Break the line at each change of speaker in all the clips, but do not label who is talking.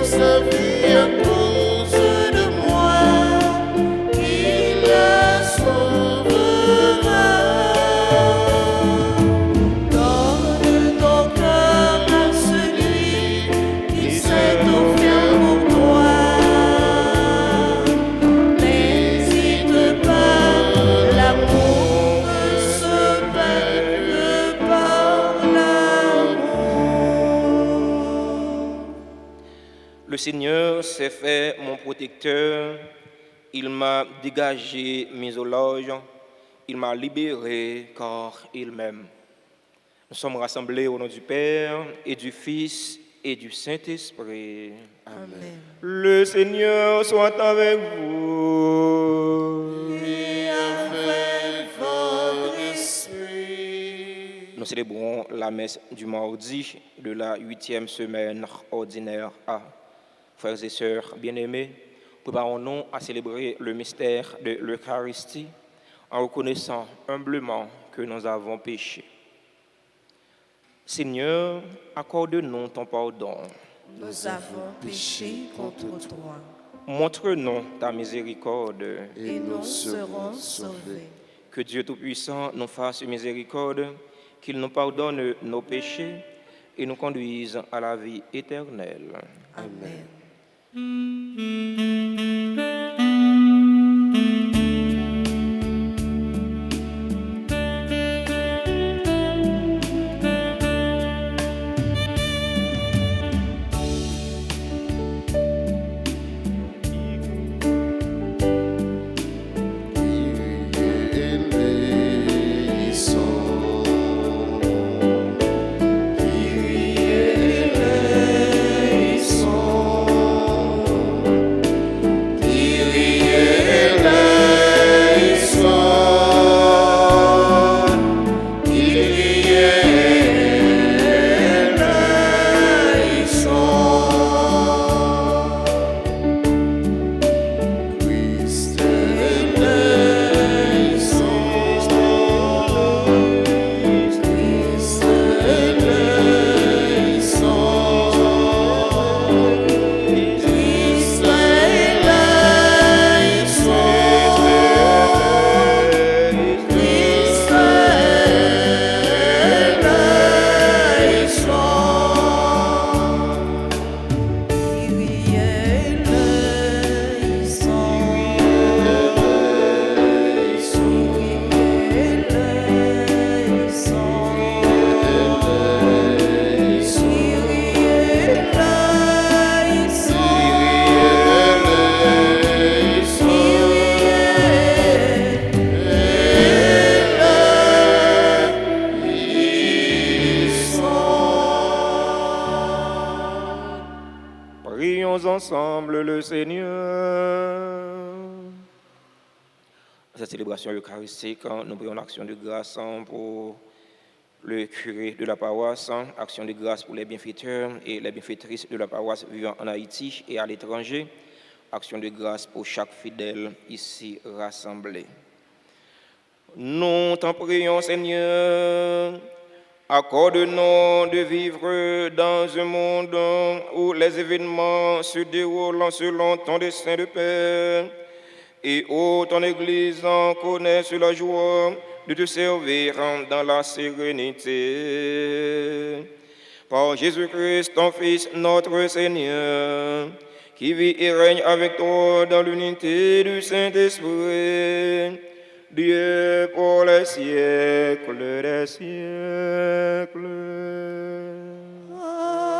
sa vie à cause de moi, il la sauvera. Donne ton cœur à celui qui s'est offert pour toi. N'hésite pas, l'amour ne se vainc que par l'amour.
Le Seigneur s'est fait mon protecteur, il m'a dégagé mes loges, il m'a libéré car il m'aime. Nous sommes rassemblés au nom du Père et du Fils et du Saint-Esprit.
Amen.
Le Seigneur soit avec vous.
Et avec votre esprit.
Nous célébrons la messe du mardi de la 8e semaine ordinaire A. Frères et sœurs bien-aimés, préparons-nous à célébrer le mystère de l'Eucharistie en reconnaissant humblement que nous avons péché. Seigneur, accorde-nous ton pardon.
Nous avons péché contre toi
Montre-nous ta miséricorde.
et nous serons sauvés.
Que Dieu Tout-Puissant nous fasse miséricorde, qu'il nous pardonne nos péchés et nous conduise à la vie éternelle.
Amen.
Prions ensemble le Seigneur. Cette célébration eucharistique, nous prions l'action de grâce pour le curé de la paroisse, action de grâce pour les bienfaiteurs et les bienfaitrices de la paroisse vivant en Haïti et à l'étranger, action de grâce pour chaque fidèle ici rassemblé. Nous t'en prions, Seigneur. Accorde-nous de vivre dans un monde où les événements se déroulent selon ton dessein de paix et où ton Église connaît la joie de te servir dans la sérénité. Par Jésus-Christ, ton Fils, notre Seigneur, qui vit et règne avec toi dans l'unité du Saint-Esprit, Dieu pour les siècles des siècles.
Amen.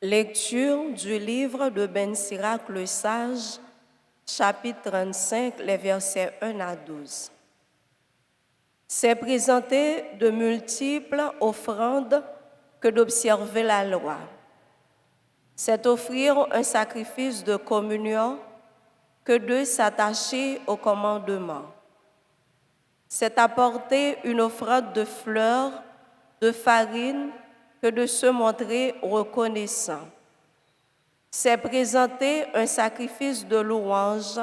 Lecture du livre de Ben Sirac le Sage, chapitre 35, les versets 1 à 12. C'est présenter de multiples offrandes que d'observer la loi. C'est offrir un sacrifice de communion que de s'attacher au commandement. C'est apporter une offrande de fleurs, de farine, que de se montrer reconnaissant. C'est présenter un sacrifice de louange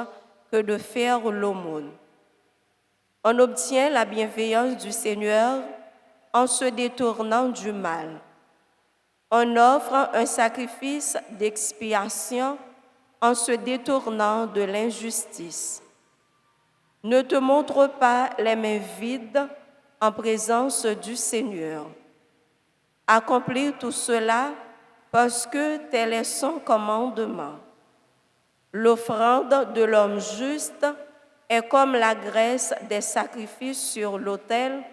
que de faire l'aumône. On obtient la bienveillance du Seigneur en se détournant du mal. On offre un sacrifice d'expiation en se détournant de l'injustice. Ne te montre pas les mains vides en présence du Seigneur. Accomplis tout cela parce que tel est son commandement. L'offrande de l'homme juste est comme la graisse des sacrifices sur l'autel.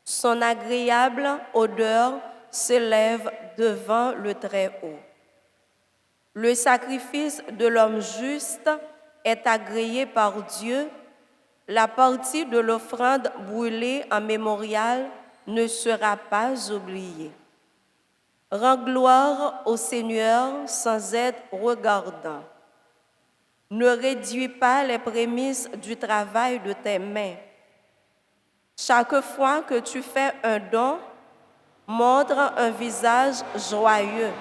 Son agréable odeur s'élève devant le Très-Haut. Le sacrifice de l'homme juste est agréé par Dieu. La partie de l'offrande brûlée en mémorial ne sera pas oubliée. Rends gloire au Seigneur sans être regardant. Ne réduis pas les prémices du travail de tes mains. Chaque fois que tu fais un don, montre un visage joyeux.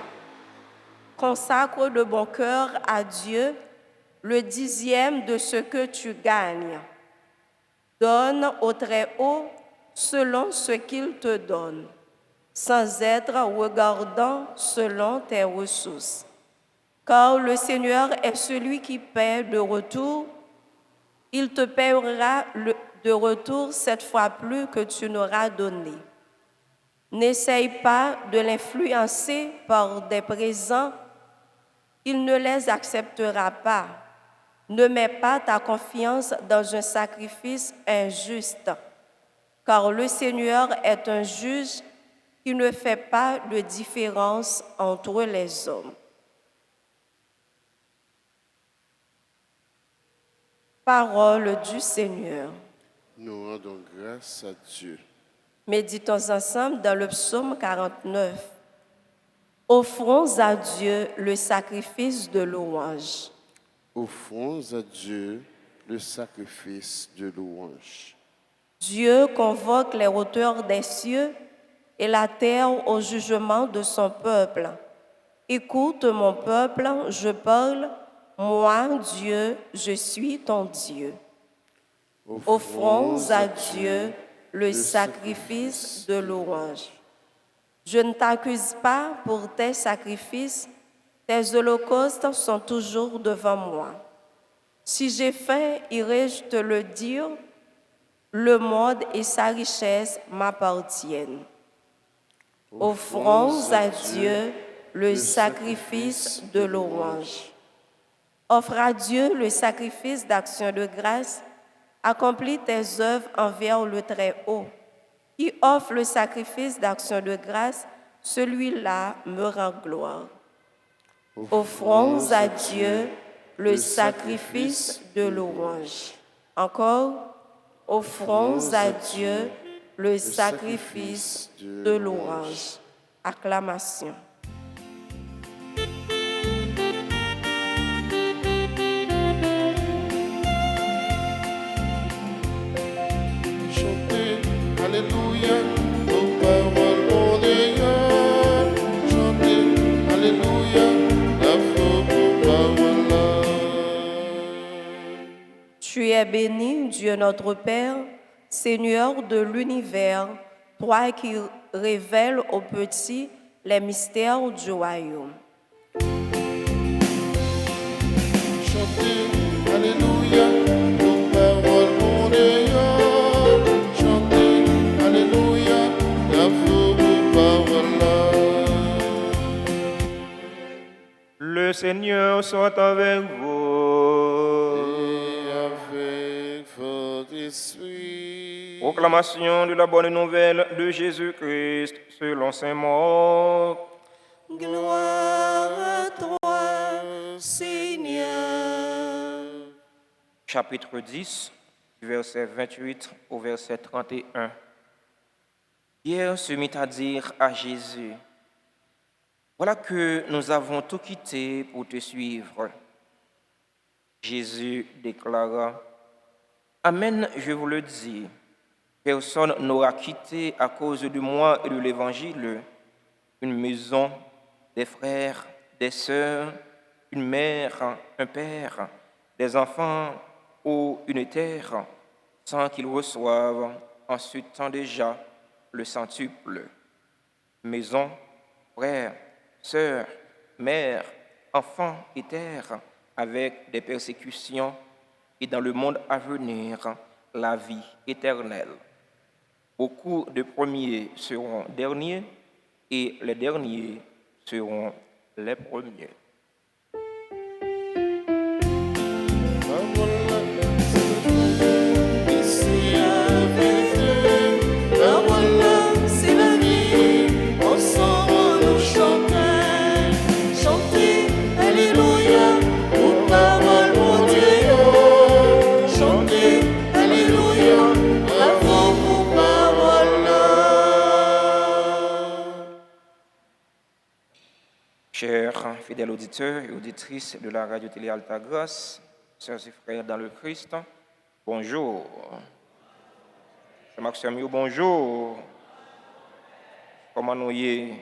Consacre de bon cœur à Dieu le 10e de ce que tu gagnes. Donne au Très-Haut selon ce qu'il te donne, sans être regardant selon tes ressources. Car le Seigneur est celui qui paie de retour. Il te paiera de retour 7 fois plus que tu n'auras donné. N'essaye pas de l'influencer par des présents. Il ne les acceptera pas. Ne mets pas ta confiance dans un sacrifice injuste, car le Seigneur est un juge qui ne fait pas de différence entre les hommes. Parole du Seigneur.
Nous rendons grâce à Dieu.
Méditons ensemble dans le psaume 49. Offrons à Dieu le sacrifice de louange.
Offrons à Dieu le sacrifice de louange.
Dieu convoque les hauteurs des cieux et la terre au jugement de son peuple. Écoute mon peuple, je parle, moi, Dieu, je suis ton Dieu. Offrons à Dieu le sacrifice de louange. Je ne t'accuse pas pour tes sacrifices, tes holocaustes sont toujours devant moi. Si j'ai faim, irai-je te le dire, le monde et sa richesse m'appartiennent. Offrons à Dieu le sacrifice de louange. Offre à Dieu le sacrifice d'action de grâce. Accomplis tes œuvres envers le Très-Haut. Qui offre le sacrifice d'action de grâce, celui-là me rend gloire. Offrons à Dieu le sacrifice de louange. Encore, offrons à Dieu le sacrifice de louange. Acclamation.
Alléluia, nos paroles mondiales. Chantez, Alléluia, la vos paroles.
Tu es béni, Dieu notre Père, Seigneur de l'univers, toi qui révèles aux petits les mystères du royaume.
Chantez, Alléluia, nos paroles mondiales. Chantez, Alléluia, la vos paroles.
Le Seigneur soit avec vous.
Et avec votre esprit.
Proclamation de la bonne nouvelle de Jésus-Christ selon saint Marc.
Gloire à toi, Seigneur.
Chapitre 10, du verset 28 au verset 31. Pierre se mit à dire à Jésus, « Voilà que nous avons tout quitté pour te suivre. Jésus déclara, Amen, je vous le dis, personne n'aura quitté à cause de moi et de l'Évangile une maison, des frères, des sœurs, une mère, un père, des enfants ou une terre, sans qu'ils reçoivent en ce temps déjà le centuple. Maison, frères, sœurs, mères, enfants et terre, avec des persécutions, et dans le monde à venir, la vie éternelle. Beaucoup de premiers seront derniers, et les derniers seront les premiers.
Ici avec eux, la voilà, c'est la vie. Ensemble nous chanter, chanter, Alléluia, pour parole mon Dieu. Chanter, Alléluia, bravo pour parole là.
Chers fidèles auditeurs et auditrices de la radio-télé Altagrace, sœurs et frères dans le Christ, bonjour. C'est Maxime, bonjour. Comment nous y est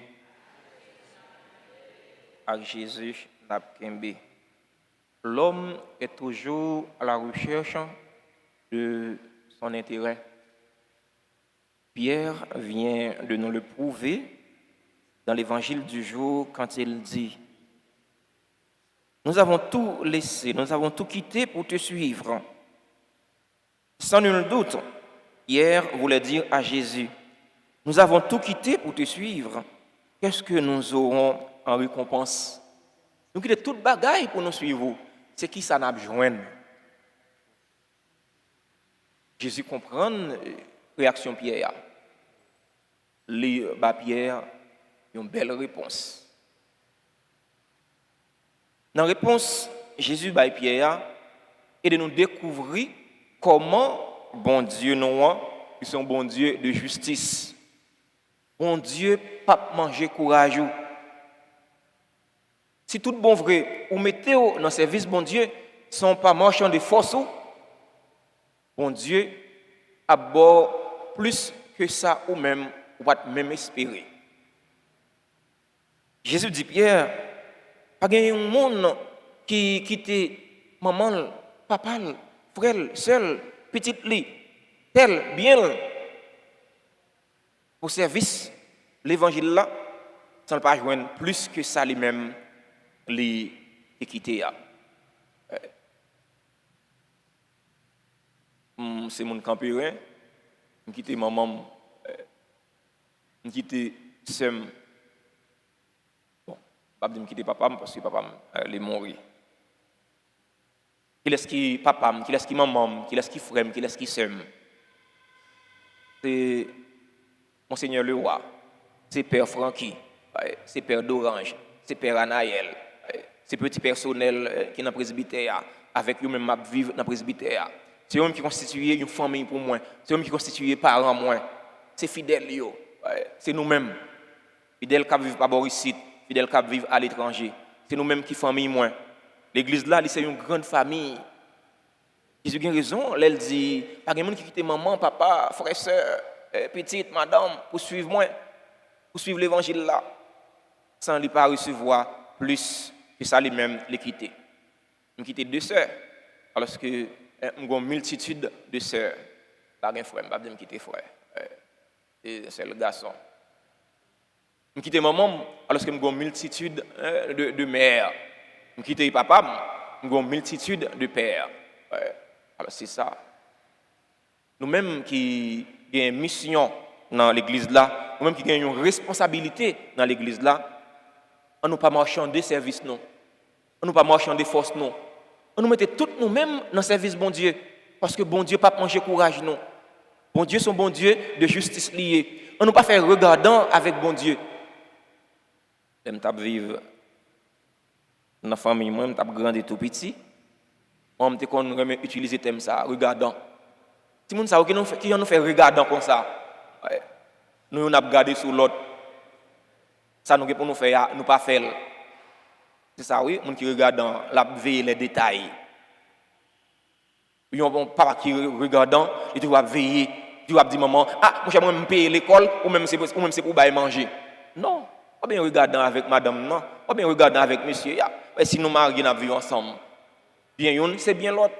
avec Jésus Napkembe? L'homme est toujours à la recherche de son intérêt. Pierre vient de nous le prouver dans l'évangile du jour quand il dit « Nous avons tout laissé, nous avons tout quitté pour te suivre. » Sans nul doute, Pierre voulait dire à Jésus « Nous avons tout quitté pour te suivre. Qu'est-ce que nous aurons en récompense? Nous quittons toute bagaille pour nous suivre. C'est qui ça n'a besoin? » Jésus comprend la réaction de Pierre. Pierre une belle réponse. Dans la réponse, Jésus bat Pierre et de nous découvrir comment bon Dieu nous est son bon Dieu de justice. Bon Dieu pas manger courageux. Si tout bon vrai, ou mettez dans le service bon Dieu, sont pas marchands de force, bon Dieu a bord plus que ça ou même ou pas même espérer. Jésus dit Pierre, pas gagner un monde qui quitte maman, papa, frère, seul, petite li, tel, bien, pour service, l'évangile là, ça ne pas joindre plus que ça lui-même, les quitter. C'est mon campérin, je quitte maman, je quitte Sem. Je ne vais pas quitter papa parce que papa est mort. Qui est-ce qui papa, qui est-ce qui maman, qui est-ce qui frère, qui est-ce qui sème? C'est Monseigneur le roi, c'est Père Francky, c'est Père d'Orange, c'est Père Anaël, c'est petit personnel qui est dans le presbytère, avec eux-mêmes m'a vivre dans le presbytère. C'est eux qui constituent une famille pour moi, c'est eux qui constituent parents moi. C'est fidèle c'est nous-mêmes. Fidèles qui vivent pas ici. Fidèles qui vivent à l'étranger. C'est nous-mêmes qui famille moins. L'église là, c'est une grande famille. Jésus a raison, elle dit, pas de monde qui quitte maman, papa, frère, soeur, petite, madame, pour suivre moi, pour suivre l'évangile là, sans lui pas recevoir plus que ça lui-même les quitter. Je quitte deux sœurs, alors que j'ai une multitude de sœurs. Pas de frère, je ne vais pas quitter frère. C'est le garçon. Je quitte maman, alors que j'ai une multitude de mères. Je quitte papa, j'ai une multitude de pères. Alors c'est ça. Nous-mêmes qui avons une mission dans l'église là, nous-mêmes qui avons une responsabilité dans l'église là, on ne pas marchander service non. On ne pas marchander force non. On nous mettait tous nous-mêmes dans le service bon Dieu. Parce que bon Dieu pas manger courage non. Bon Dieu son bon Dieu de justice liée. On ne pas faire regardant avec bon Dieu. Je m'tap vivre dans la famille, moi m'tap grandi tout petit. Moi m'te qu'on remet utiliser thème ça regardant. Si moun ça qui nous fait regardant comme ça. Ouais. Nous on a regardé sur l'autre. Ça nous pour nous faire nous pas faire. C'est ça oui, moun qui regardant la veille les détails. Il y a un papa qui regardant, et tu vas veiller, tu vas dire maman, ah, moi j'aimerais me payer l'école, ou même c'est pour bailler manger. Non, pas bien regardant avec madame, non, pas bien regardant avec monsieur. Si nous marions, nous vivons ensemble. Bien une, c'est bien l'autre.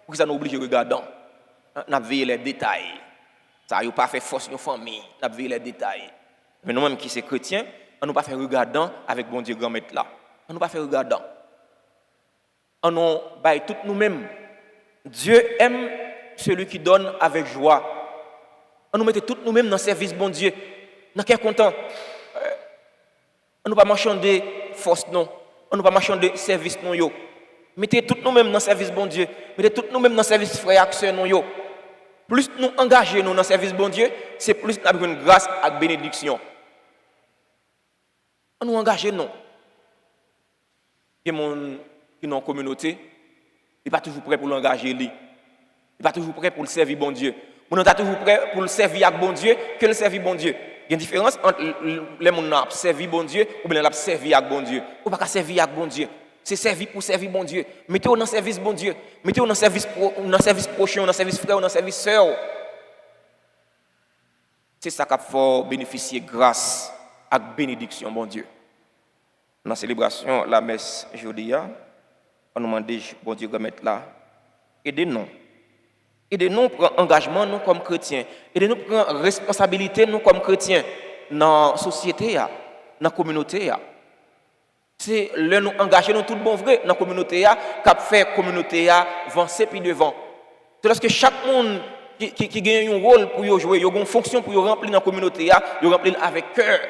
Pour que ça nous oblige à regarder. Nous veillons les détails. Ça n'a pas fait force nos familles. Nous veillons les détails. Mais nous-mêmes qui sommes chrétiens, on ne pas faire regardant avec bon Dieu grand-maître là. On ne pas faire regardant. On nous baille tout nous-mêmes. Dieu aime celui qui donne avec joie. On nous mette tout nous-mêmes dans le service bon Dieu. Nous sommes contents. On ne pas marchander force non. On ne pas marchander service non yo. Mettez tout nous-mêmes dans le service bon Dieu. Mettez tout nous-mêmes dans le service frère et sœur non yo. Plus nous engager nous dans le service bon Dieu, c'est plus nous avons une grâce et bénédiction. On nous engage non. Il y a des gens qui sont dans la communauté, il n'est pas toujours prêt pour l'engager. Il n'est pas toujours prêt pour le servir bon Dieu. On n'est pas toujours prêt pour le servir avec bon Dieu que le servir bon Dieu. Il y a une différence entre les gens qui servent bon Dieu ou bien les gens qui servent avec bon Dieu. On ne peut pas servir avec bon Dieu. C'est servir pour servir bon Dieu. Mettez-vous dans le service bon Dieu. Mettez-vous dans le service prochain, dans le service frère, dans le service sœur. C'est ça qui faut bénéficier grâce et bénédiction, bon Dieu. Dans la célébration, la messe jeudi, on nous demande, bon Dieu, de mettre là. Aidez-nous. Aidez-nous à prendre engagement, nous, comme chrétiens. Aidez-nous à prendre responsabilité, nous, comme chrétiens, dans la société, dans la communauté. C'est là nous engager nous tout bon vrai dans la communauté, qui fait la communauté avancer puis devant. C'est lorsque chaque monde qui gagne un rôle pour jouer, il a une fonction pour remplir dans la communauté, il remplit avec cœur,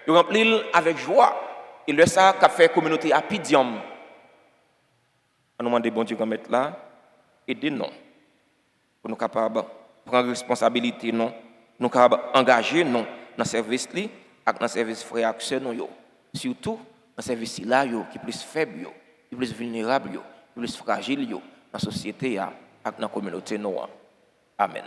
il remplit avec joie. Et là, ça qui fait la communauté à pidium. On nous demande, bon Dieu, qu'on mette là, aidez-nous. Pour nous capables de prendre responsabilité, nous capables d'engager dans le service et dans le service frère et sœur. Surtout, dans le service là, qui est plus faible, qui est plus vulnérable, qui est plus fragile dans la société et dans la communauté. Amen.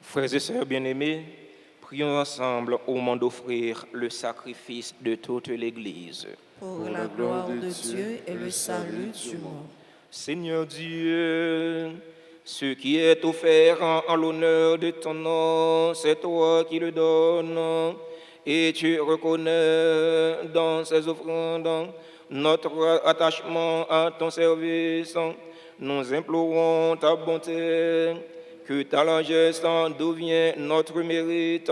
Frères et sœurs bien-aimés, prions ensemble au moment d'offrir le sacrifice de toute l'Église.
Pour la gloire de Dieu et le salut du monde.
Seigneur Dieu, ce qui est offert en l'honneur de ton nom, c'est toi qui le donnes, et tu reconnais dans ces offrandes notre attachement à ton service. Nous implorons ta bonté, que ta largesse d'où vient notre mérite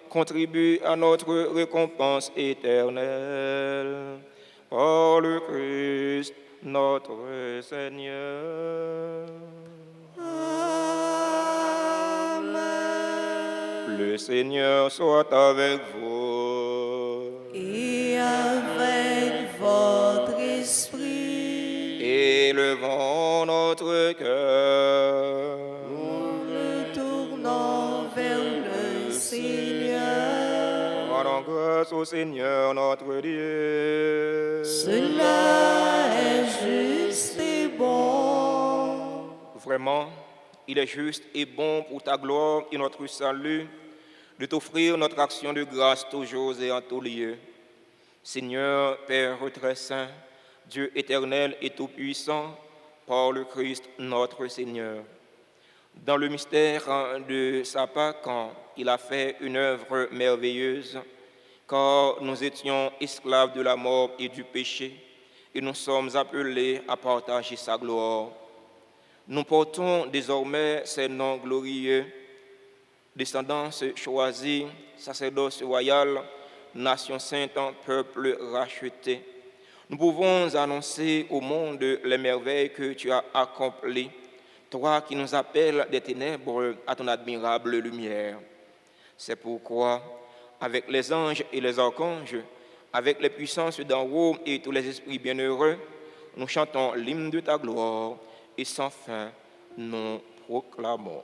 contribue à notre récompense éternelle. Par le Christ, notre Seigneur.
Amen.
Le Seigneur soit avec vous.
Et avec votre esprit,
Élevons notre cœur.
nous le tournons vers le Seigneur.
Rendons grâce au Seigneur notre Dieu.
Cela est juste et bon.
Vraiment, il est juste et bon pour ta gloire et notre salut de t'offrir notre action de grâce toujours et en tout lieu. Seigneur, Père très saint, Dieu éternel et tout-puissant, par le Christ notre Seigneur. Dans le mystère de sa Pâque, il a fait une œuvre merveilleuse, car nous étions esclaves de la mort et du péché, et nous sommes appelés à partager sa gloire. Nous portons désormais ces noms glorieux, descendance choisie, sacerdoce royal, nation sainte, peuple racheté. Nous pouvons annoncer au monde les merveilles que tu as accomplies, toi qui nous appelles des ténèbres à ton admirable lumière. C'est pourquoi, avec les anges et les archanges, avec les puissances d'en haut et tous les esprits bienheureux, nous chantons l'hymne de ta gloire et sans fin nous proclamons.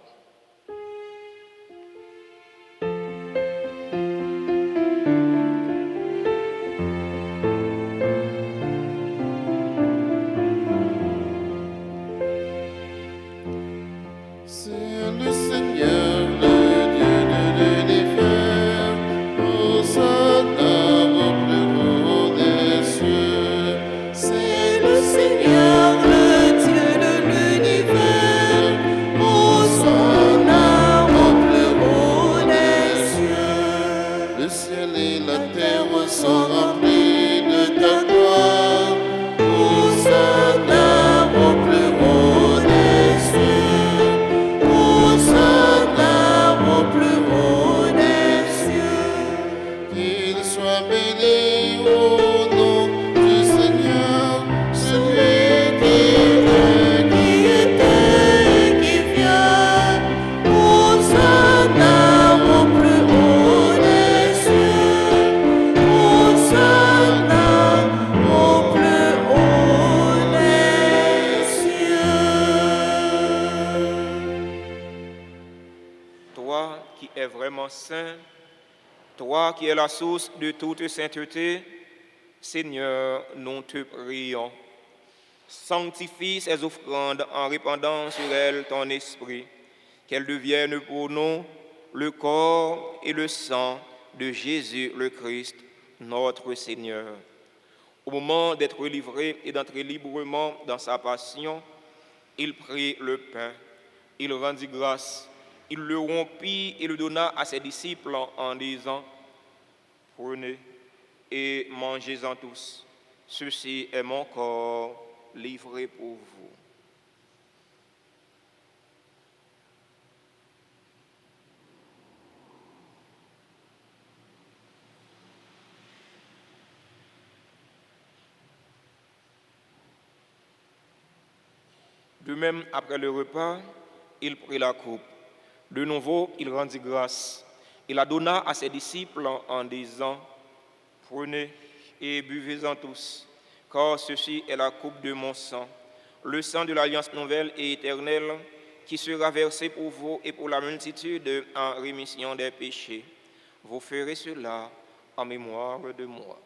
C'est le Seigneur, le Dieu de l'univers, Hosanna au plus haut des cieux. C'est le Seigneur, le Dieu de l'univers, Hosanna au plus haut des cieux. Le ciel et la terre sont remplis de ta gloire, Hosanna au plus haut des cieux. Hosanna au plus haut des cieux. Qu'il soit béni au nom du Seigneur, celui qui était et qui vient. Hosanna au plus haut des cieux. Hosanna au plus haut des cieux.
Toi qui es vraiment saint, toi qui es la source de toute sainteté, Seigneur, nous te prions. Sanctifie ces offrandes en répandant sur elles ton esprit, qu'elles deviennent pour nous le corps et le sang de Jésus le Christ, notre Seigneur. Au moment d'être livré et d'entrer librement dans sa passion, il prit le pain, il rendit grâce, il le rompit et le donna à ses disciples en disant : « Prenez et mangez-en tous. Ceci est mon corps livré pour vous. » De même, après le repas, il prit la coupe. De nouveau, il rendit grâce. Il la donna à ses disciples en disant : « Prenez et buvez-en tous, car ceci est la coupe de mon sang, le sang de l'alliance nouvelle et éternelle, qui sera versé pour vous et pour la multitude en rémission des péchés. Vous ferez cela en mémoire de moi. »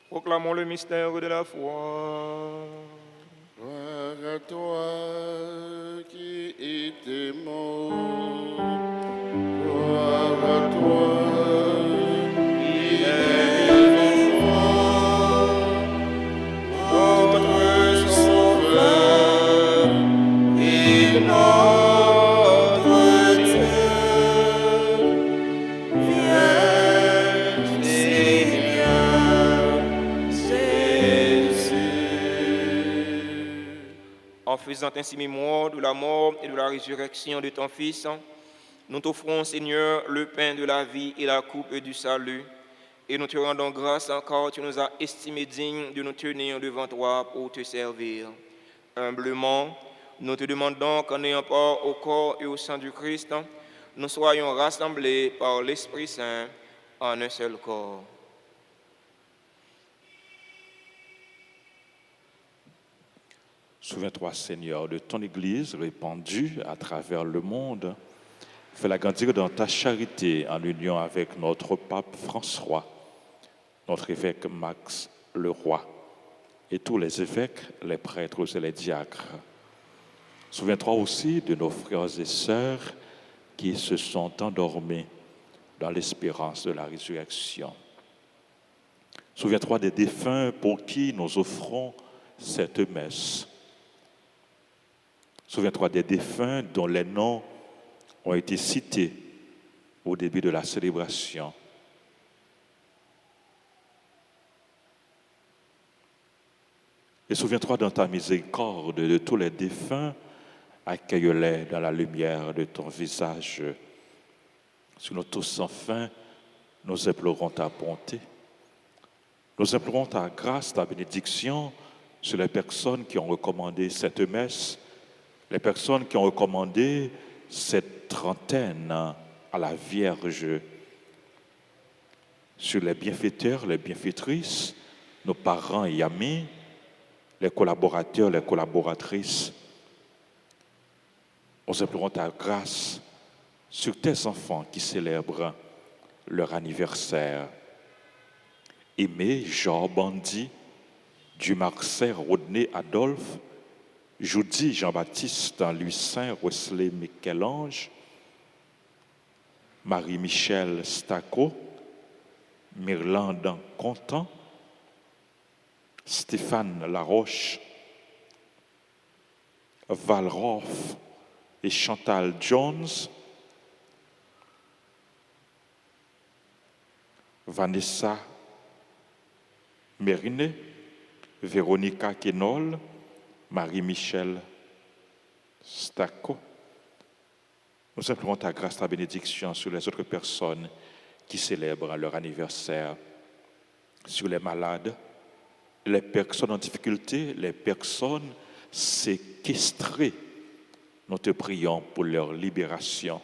Proclamons le mystère de la foi.
Gloire à toi qui étais mort. Gloire à toi qui es vivant. Notre Sauveur et notre Dieu. Viens, Seigneur Jésus.
En faisant ainsi mémoire de la mort et de la résurrection de ton Fils, nous t'offrons, Seigneur, le pain de la vie et la coupe du salut. Et nous te rendons grâce car tu nous as estimés dignes de nous tenir devant toi pour te servir. Humblement, nous te demandons qu'en ayant part au corps et au sang du Christ, nous soyons rassemblés par l'Esprit Saint en un seul corps.
Souviens-toi, Seigneur, de ton Église répandue à travers le monde. Fais-la grandir dans ta charité en union avec notre pape François, notre évêque Max Leroy et tous les évêques, les prêtres et les diacres. Souviens-toi aussi de nos frères et sœurs qui se sont endormis dans l'espérance de la résurrection. Souviens-toi des défunts pour qui nous offrons cette messe. Souviens-toi des défunts dont les noms ont été cités au début de la célébration. Et souviens-toi dans ta miséricorde de tous les défunts, accueille-les dans la lumière de ton visage. Sur nous tous, enfin, nous implorons ta bonté. Nous implorons ta grâce, ta bénédiction sur les personnes qui ont recommandé cette messe, les personnes qui ont recommandé cette trentaine à la Vierge, sur les bienfaiteurs, les bienfaitrices, nos parents et amis, les collaborateurs, les collaboratrices. Nous implorons ta grâce sur tes enfants qui célèbrent leur anniversaire. Aimé, Jean Bandy, Dumarcet, Rodney, Adolphe, Judy, Jean-Baptiste, Louis Saint, Wesley, Michel-Ange, Marie-Michel Stacco, Myrlande Contant, Stéphane Laroche, Valroff et Chantal Jones, Vanessa Mérinet, Véronica Kenol, Marie-Michel Stacco. Nous implorons ta grâce, ta bénédiction sur les autres personnes qui célèbrent leur anniversaire, sur les malades, les personnes en difficulté, les personnes séquestrées. Nous te prions pour leur libération.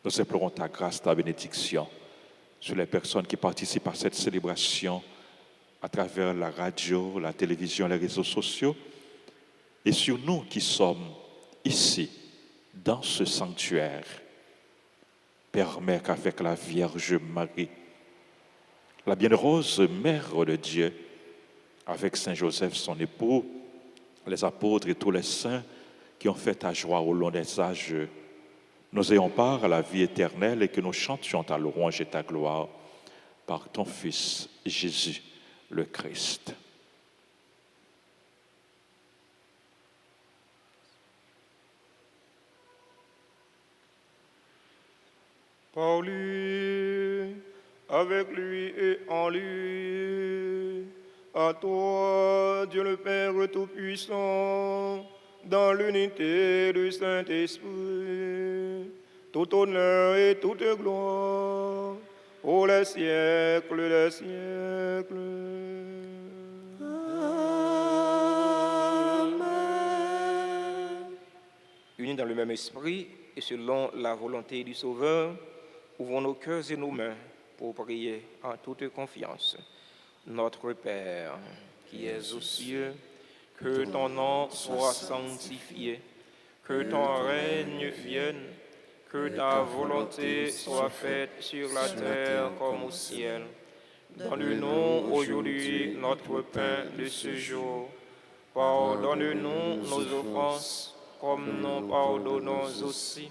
Nous implorons ta grâce, ta bénédiction sur les personnes qui participent à cette célébration à travers la radio, la télévision, les réseaux sociaux, et sur nous qui sommes ici, dans ce sanctuaire. Permets qu'avec la Vierge Marie, la bienheureuse Mère de Dieu, avec Saint Joseph, son époux, les apôtres et tous les saints qui ont fait ta joie au long des âges, nous ayons part à la vie éternelle et que nous chantions ta louange et ta gloire par ton Fils Jésus le Christ.
Par lui, avec lui et en lui, à toi, Dieu le Père Tout-Puissant, dans l'unité du Saint-Esprit, tout honneur et toute gloire, pour les siècles des siècles.
Amen.
Unis dans le même esprit et selon la volonté du Sauveur, ouvrons nos cœurs et nos mains pour prier en toute confiance. Notre Père, qui es aux cieux, que ton nom soit sanctifié, que ton règne vienne, Que ta volonté soit faite sur la terre comme au ciel. Donne-nous aujourd'hui notre pain de ce jour. Pardonne-nous nos offenses, comme nous pardonnons aussi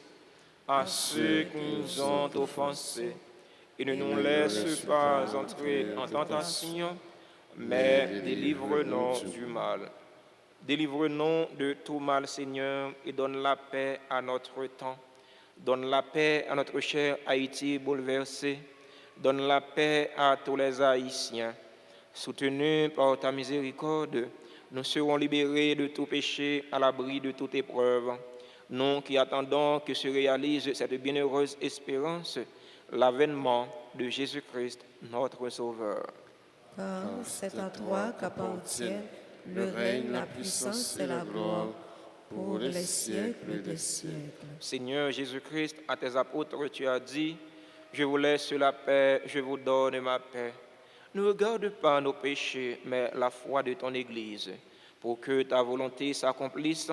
à ceux qui nous ont offensés. Et ne nous laisse pas entrer en tentation, mais délivre-nous du mal. Délivre-nous de tout mal, Seigneur, et donne la paix à notre temps. Donne la paix à notre cher Haïti bouleversé. Donne la paix à tous les Haïtiens. Soutenus par ta miséricorde, nous serons libérés de tout péché, à l'abri de toute épreuve. Nous qui attendons que se réalise cette bienheureuse espérance, l'avènement de Jésus-Christ, notre Sauveur.
Car c'est à toi qu'appartiennent le règne, la puissance et la gloire pour les siècles des siècles.
Seigneur Jésus-Christ, à tes apôtres, tu as dit, je vous laisse la paix, je vous donne ma paix. Ne regarde pas nos péchés, mais la foi de ton Église. Pour que ta volonté s'accomplisse,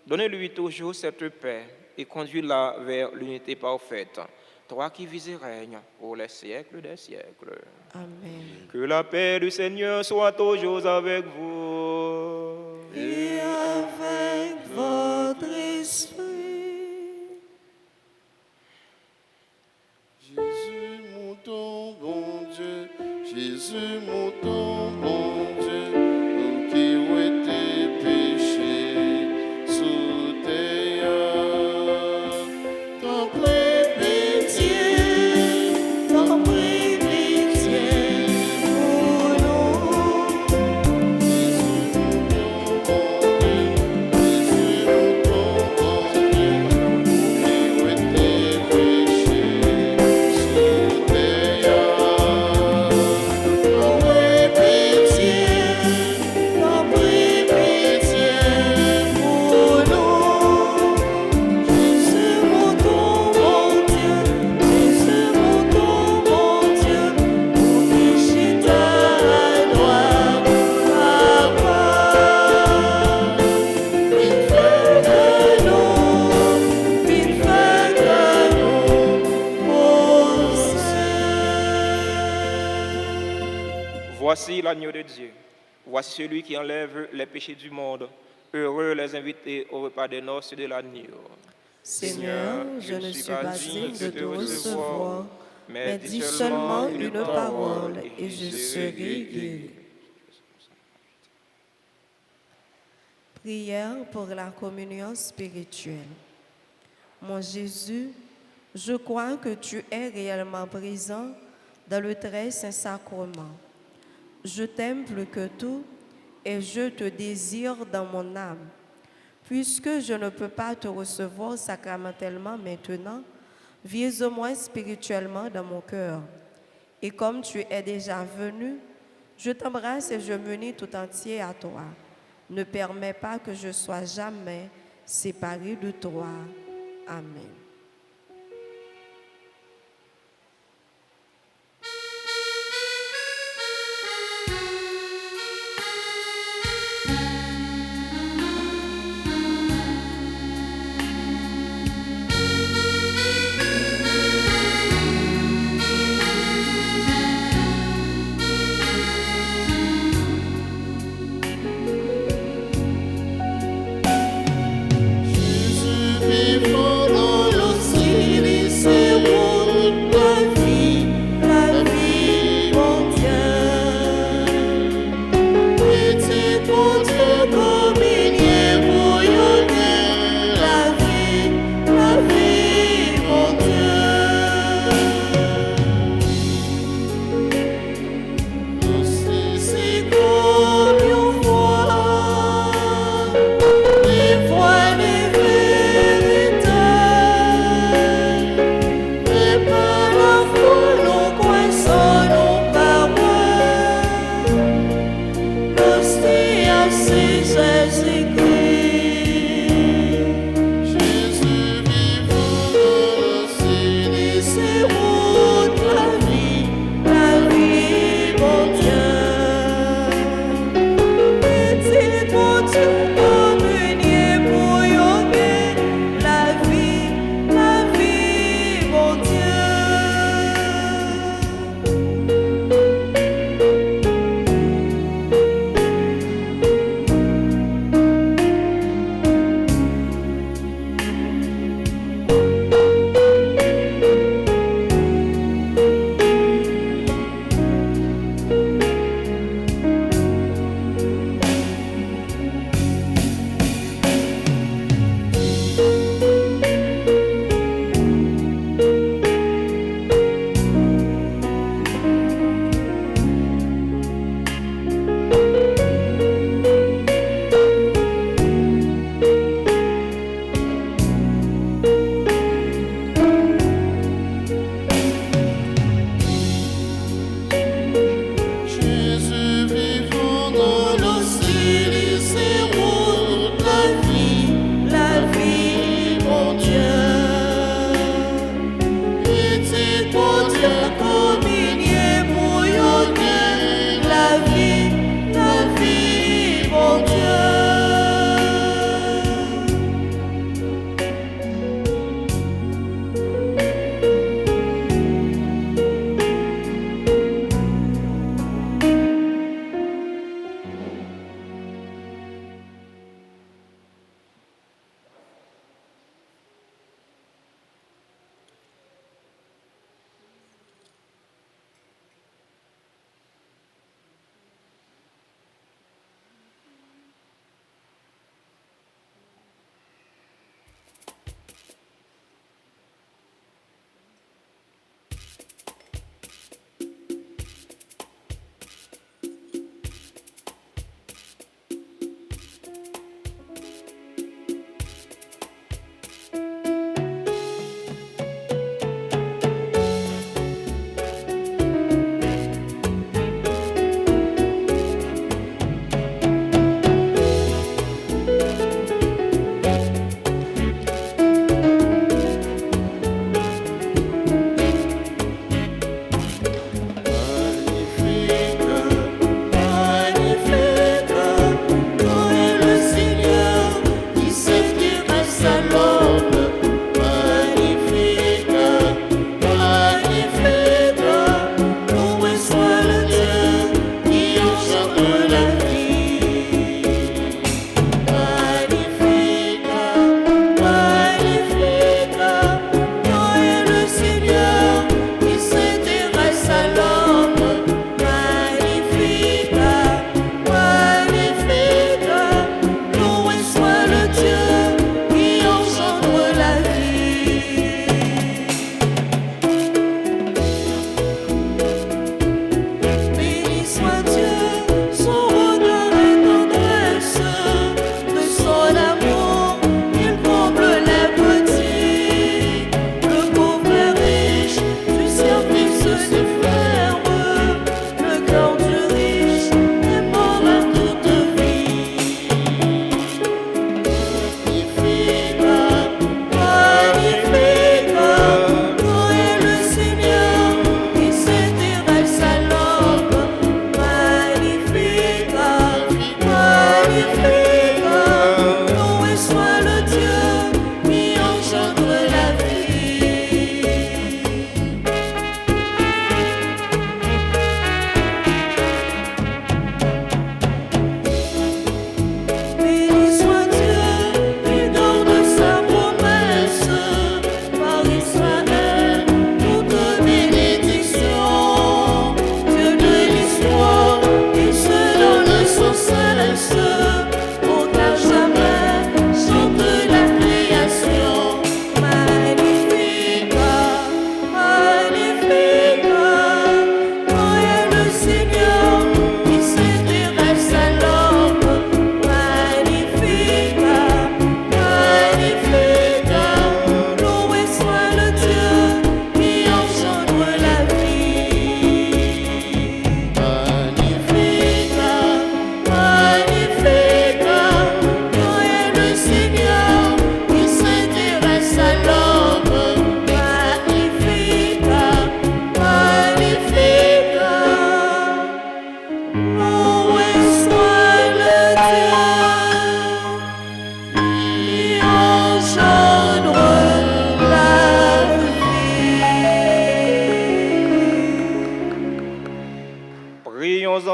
donne-lui toujours cette paix et conduis-la vers l'unité parfaite. Toi qui vis et règnes pour les siècles des siècles.
Amen.
Que la paix du Seigneur soit toujours avec vous.
Et avec votre esprit.
Jésus, mon ton bon Dieu, Jésus, mon ton bon Dieu, nous qui ont été péchés sous terre, t'en prie pitié,
T'en prie pitié pour nous.
Jésus, mon ton bon Dieu, Jésus, mon ton bon Dieu, nous qui ont été péchés sous terre, t'en prie pitié.
T'en prie pitié pour nous. Jésus mon ton bon Dieu, Jésus mon ton bon Dieu, pour pécher ta gloire, Papa. Il fait de nous
Voici l'agneau de Dieu. Voici celui qui enlève les péchés du monde. Heureux les invités au repas des noces de l'agneau.
Seigneur, je ne suis pas digne de te recevoir, mais dis seulement une parole et je serai guéri. Prière pour la communion spirituelle. Mon Jésus, je crois que tu es réellement présent dans le très saint sacrement. Je t'aime plus que tout et je te désire dans mon âme. Puisque je ne peux pas te recevoir sacramentellement maintenant, viens au moins spirituellement dans mon cœur. Et comme tu es déjà venu, je t'embrasse et je m'unis tout entier à toi. Ne permets pas que je sois jamais séparé de toi. Amen.
Jésus vivant dans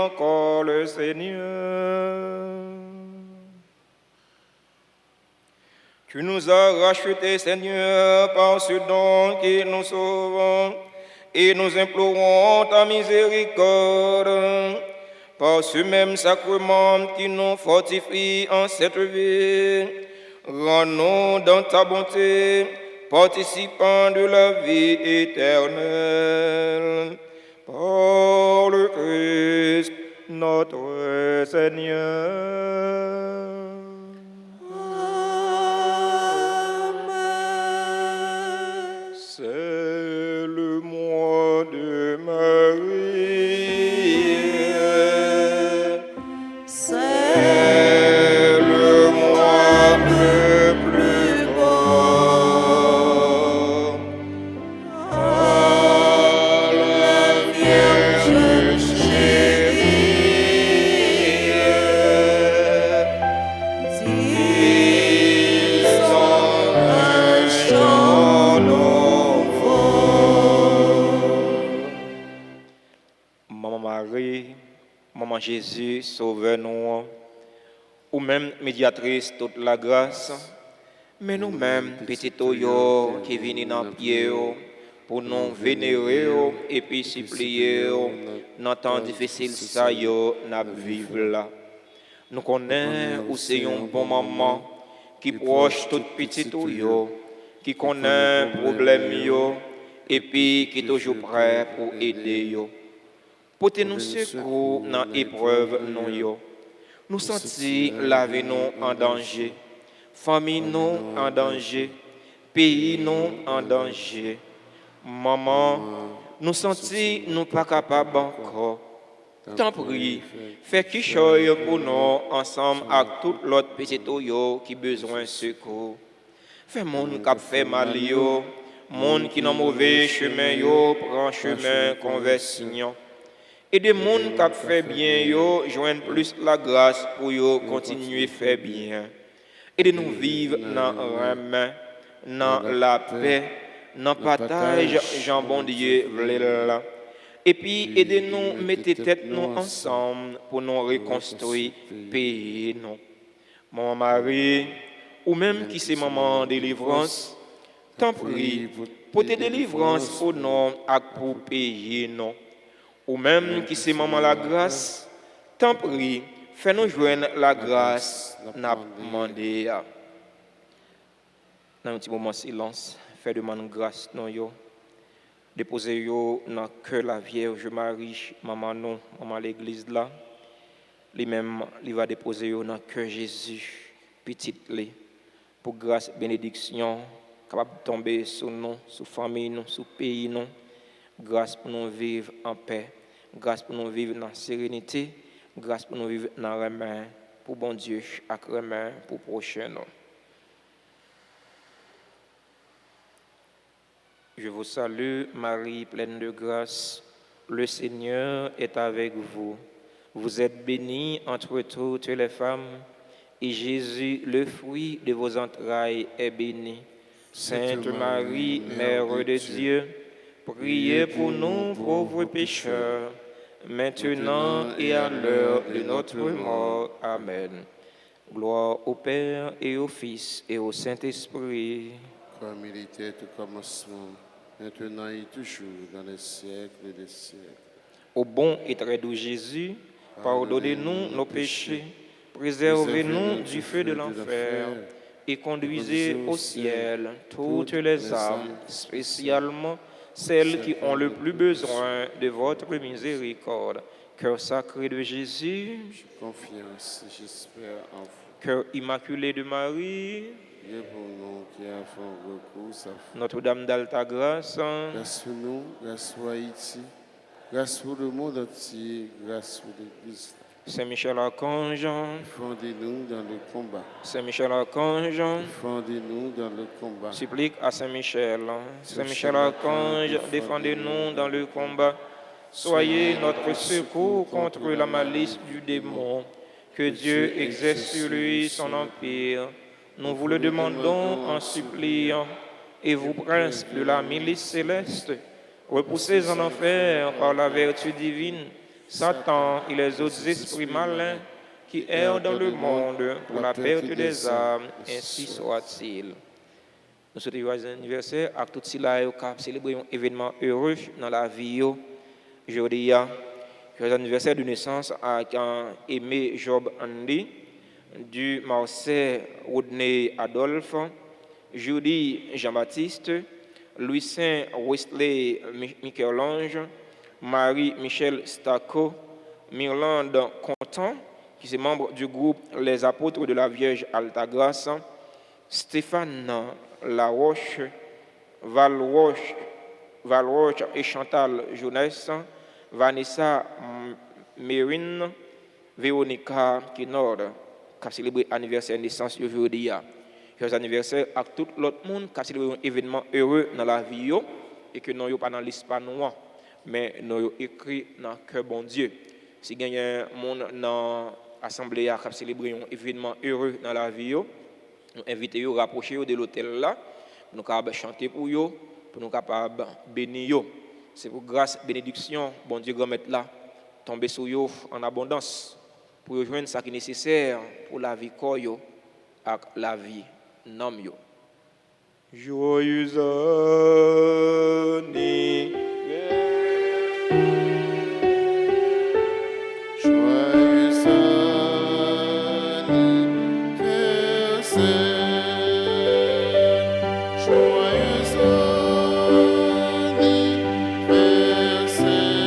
encore le Seigneur. Tu nous as rachetés, Seigneur, par ce don qui nous sauve, et nous implorons ta miséricorde. Par ce même sacrement qui nous fortifie en cette vie, rends-nous dans ta bonté, participants de la vie éternelle. Par le Christ, notre Seigneur. C'est le mois de Marie. C'est le mois le plus beau. Oh, la Vierge chérie, disons un chant nouveau. Maman Marie, Maman Jésus, sauvez-nous, ou même médiatrice toute la grâce, mais nous-mêmes, petits yo qui viennent dans pied pour nous vénérer et puis supplier dans temps difficile ça yo n'a vivre là. Nous connaissons ou c'est un bon maman qui proche toute petite yo, qui connaît problème yo et puis qui est toujours prêt pour aider yo. Portez-nous secours dans l'épreuve non yo. Nous sentis la vie nous en danger, famille nous en danger, pays nous en danger. Maman, nous sentis nous pas capables encore. T'en prie, fais quelque chose pour nous ensemble avec tout l'autre petit yo qui besoin de secours. Fais monde qui fait mal yo, monde qui dans mauvais chemin yo prend chemin conversion. Et des gens qui fait bien, yo, joignent plus la grâce pour yo continuer à faire bien. Et de nous vivre dans la main, dans la paix, dans le partage, Jean bon Dieu, là. Et puis, aidez-nous, mettez tête nous ensemble pour nous reconstruire, payer nous. Maman Marie, ou même qui c'est maman délivrance, t'en prie, pour tes délivrances pour nous et pour payer nous. Ou même qui c'est maman la grâce, t'en prie, fais-nous joindre la grâce, n'a demandé. Dans un petit moment de silence, fais demande grâce non yo. Déposez yo dans cœur la Vierge Marie, maman non, maman l'église là. Lui-même, il va déposer yo dans cœur Jésus, petite li, pour grâce bénédiction capable de tomber sur nous, sur famille nous, sur pays nous. Grâce pour nous vivre en paix, grâce pour nous vivre dans la sérénité, grâce pour nous vivre dans la main pour bon Dieu, avec la main pour prochain. Je vous salue, Marie, pleine de grâce. Le Seigneur est avec vous. Vous êtes bénie entre toutes les femmes, et Jésus, le fruit de vos entrailles, est béni. Sainte Marie, Mère de Dieu, priez pour nous pauvres pécheurs, maintenant et à l'heure de notre mort. Amen. Gloire au Père et au Fils et au Saint-Esprit.
Comme il était au commencement, maintenant et toujours, dans les siècles des siècles.
Au bon et très doux Jésus, pardonnez-nous nos péchés, préservez-nous du feu de l'enfer et conduisez au ciel toutes les âmes, spécialement celles qui ont le plus besoin de votre miséricorde. Cœur sacré de Jésus,
J'ai confiance, j'espère en vous.
cœur immaculé de Marie,
Priez pour nous qui avons recours à vous.
Notre-Dame d'Alta-Grâce,
Grâce pour nous, grâce pour Haïti, grâce pour le monde entier, grâce pour l'Église.
Saint-Michel-Archange,
Défendez-nous dans le combat.
Saint-Michel-Archange,
Défendez-nous dans le combat.
supplique à Saint-Michel. Saint-Michel-Archange, défendez-nous dans le combat. Soyez notre secours contre la malice du démon. Que Dieu exerce sur lui son empire. Nous vous le demandons en suppliant. Et vous, princes de la milice céleste, repoussez en enfer par la vertu divine Satan et les autres esprits malins qui errent dans le monde pour la perte des âmes, ainsi soit-il. Nous souhaitons joyeux anniversaire à tous ceux qui ont célébré un événement heureux dans la vie aujourd'hui. Joyeux anniversaire de naissance à Aimé Job Andy, du Marcel Rodney Adolphe, Judy Jean-Baptiste, Louis-Saint Wesley Michel-Ange, Marie-Michel Stacco, Mirlande Contant, qui est membre du groupe Les Apôtres de la Vierge Altagrace, Stéphane Laroche, Valroche et Chantal Jeunesse, Vanessa Mérine, Véronica Kinord, qui a célébré l'anniversaire de naissance aujourd'hui. Joyeux anniversaire à tout l'autre monde qui a célébré un événement heureux dans la vie et que nous n'avons pas dans l'espace noir, mais nous avons écrit dans le cœur bon Dieu. Si il y a un monde dans l'assemblée qui a célébré un événement heureux dans la vie, nous invitons à rapprocher de l'hôtel là, pour nous capables chanter pour eux, pour nous capables bénir eux. C'est pour grâce, bénédiction, bon Dieu grand maître là, tomber sur eux en abondance, pour rejoindre ce qui est nécessaire pour la vie corps et la vie nom yo. Joyeux
Joyeux anniversaire, joyeux anniversaire, joyeux anniversaire, c'est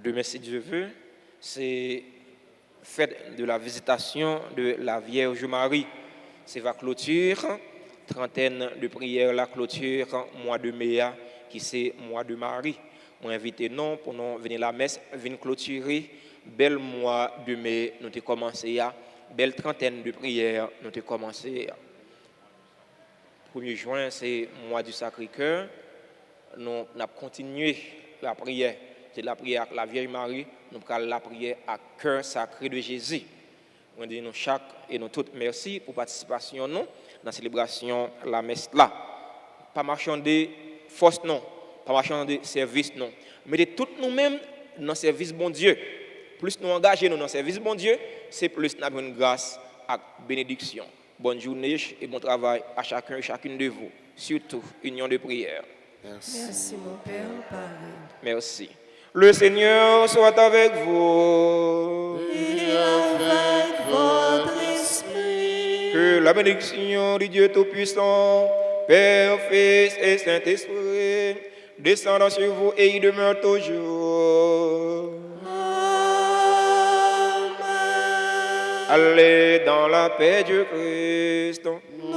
Demain, si Dieu veut, c'est fête de la visitation de la Vierge Marie. C'est la clôture, trentaine de prières, la clôture, mois de mai, qui c'est mois de Marie. On invite nous pour nous venir à la messe, venir clôturer. Bel mois de mai, nous avons commencé à. Belle trentaine de prières, nous avons commencé. 1er juin, c'est mois du Sacré-Cœur. Nous avons continué la prière. C'est la prière à la Vierge Marie, nous avons la prière à cœur sacré de Jésus. On dit nous chaque et nous toutes merci pour la participation nous, dans la célébration de la messe là. Pas marchander force non, pas marchander service non. Mettez tout nous-mêmes dans le service bon Dieu. Plus nous engager nous dans le service bon Dieu, c'est plus nous avons une grâce et bénédiction. Bonne journée et bon travail à chacun et chacune de vous. Surtout, union de prière.
Merci mon Père, Pareil.
Merci. Le Seigneur soit avec vous.
Et avec votre esprit.
Que la bénédiction du Dieu Tout-Puissant, Père, Fils et Saint-Esprit, descendant sur vous et y demeure toujours.
Amen.
Allez dans la paix du Christ.
Nous